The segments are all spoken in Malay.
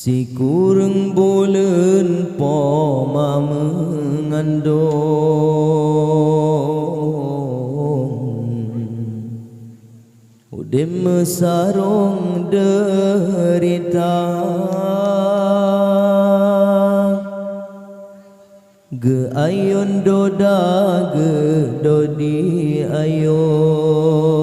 Si kurang bulan poma mengandung udah mesarong derita ge ayon doda ge dodi ayon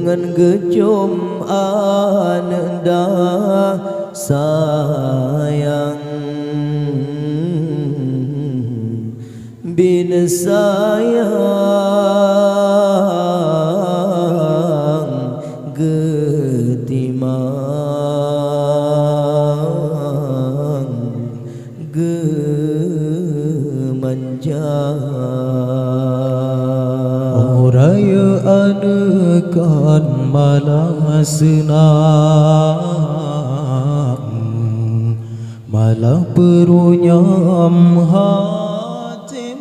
ngan gejom ananda sayang bin sayang getimang gemanja raya adekan malah senang malah perunyam hati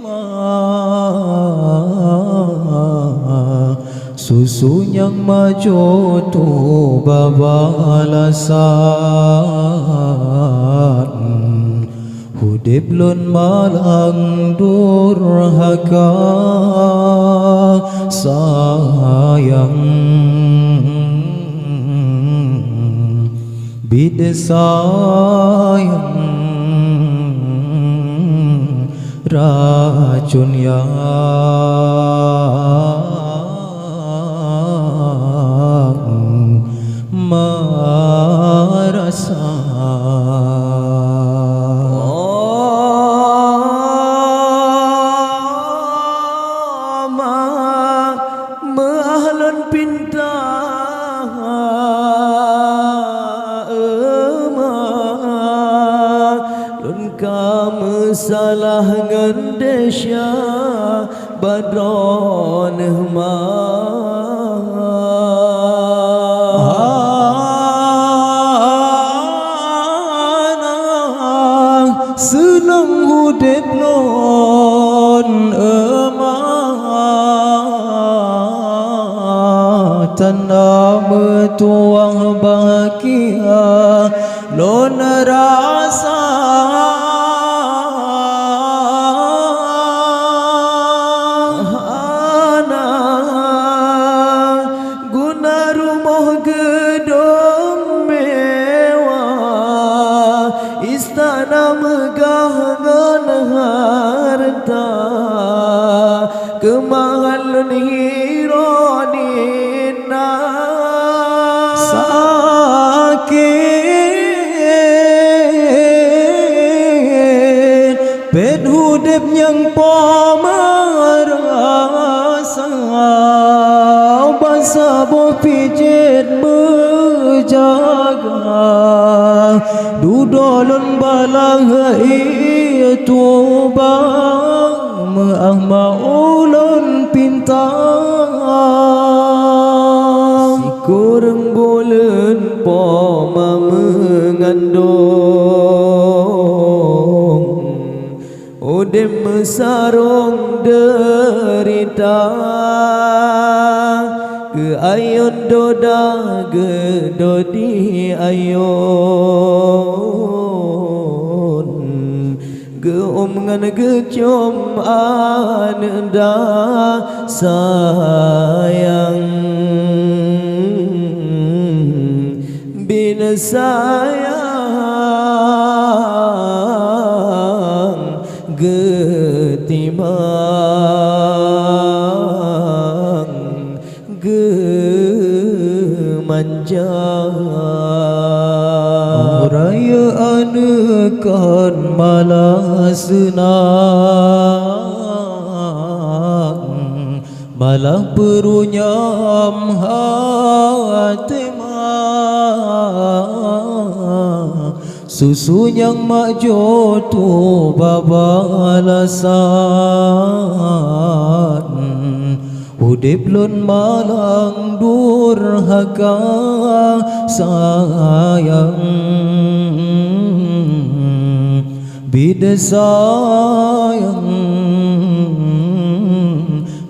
susu yang maju tu babalasan hudib lun malang durhaka sayang bid sayang racun yang merasa salah ngendesya badron mana senang hudib lon tanda metuang bahagia lon rasa istana megah ngan harta kemahalun hironina sakit ped hudib yang pemerasa basa bo pijit menjaga dudolun balang itu bang maah maulun pintang si kurang bulan poma mengandung udah mesarong derita ge ayon doda ge dodi ayon ge ngan gecom ananda sayang bin sayang getimang gemanja raya anekan malah senang malah perunyam hati susu yang maju tu babalasan hudib lun malang durhaka sayang bid sayang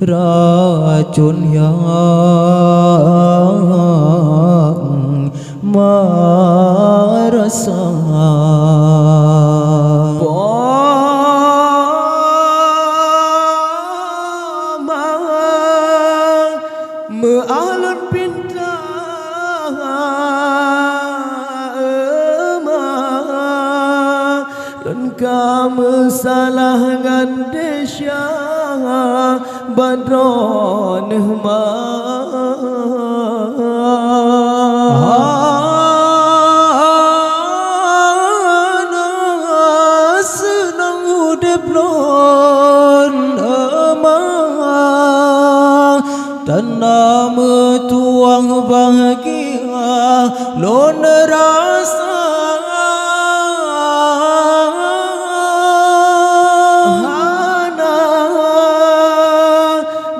racun yang merasa Mealun pinta dan kamu salah ngandesya badron senang udep lon tanah metuang bahagia lon rasa hana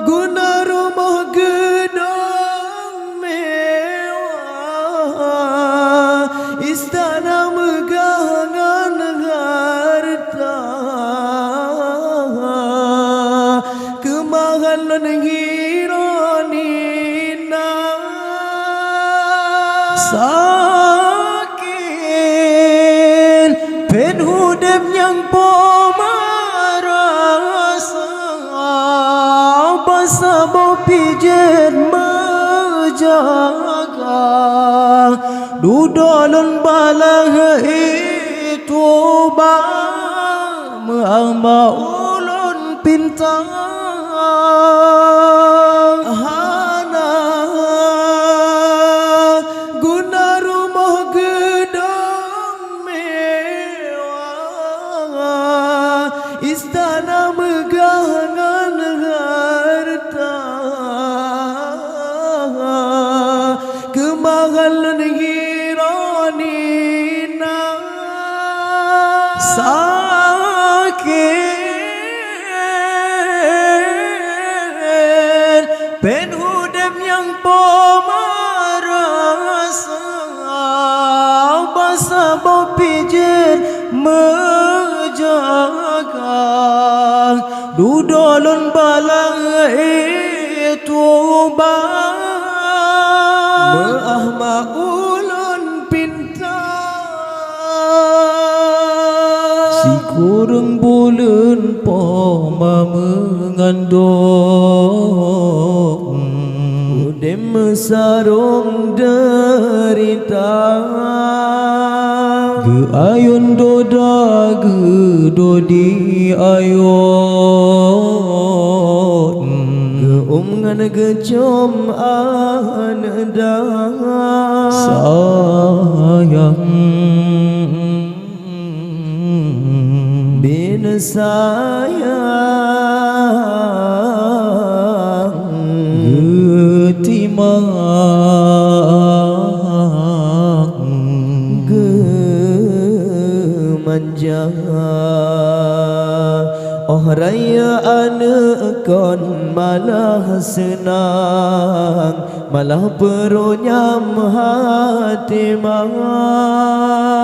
guna rumah gedung mewah istana megangan harta kemahalan sakit pen hudep yang pemarasa basa bau pijet menjaga dudolun balah itu ba mama ulun pintang istana megangan harta kemahalan hiranina sakit pen hudep yang pemarasa basa bau pijet menjaga dudolun balang itu maah maulun pinta si kurang bulan poma mengandung udem sarung derita ayun doda gedodi ayun ngan gecom anada sayang bin sayang getimang manja oh raya anak kon malah senang malah perunyam hati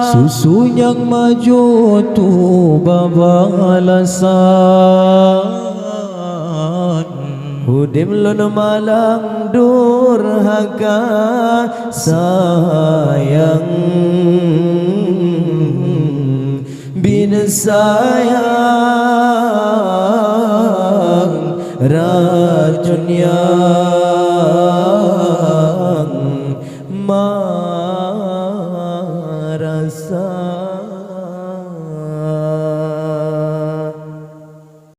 susu yang maju tu babalasan hudim lon malang durhaka sayang bin sayang racun yang merasa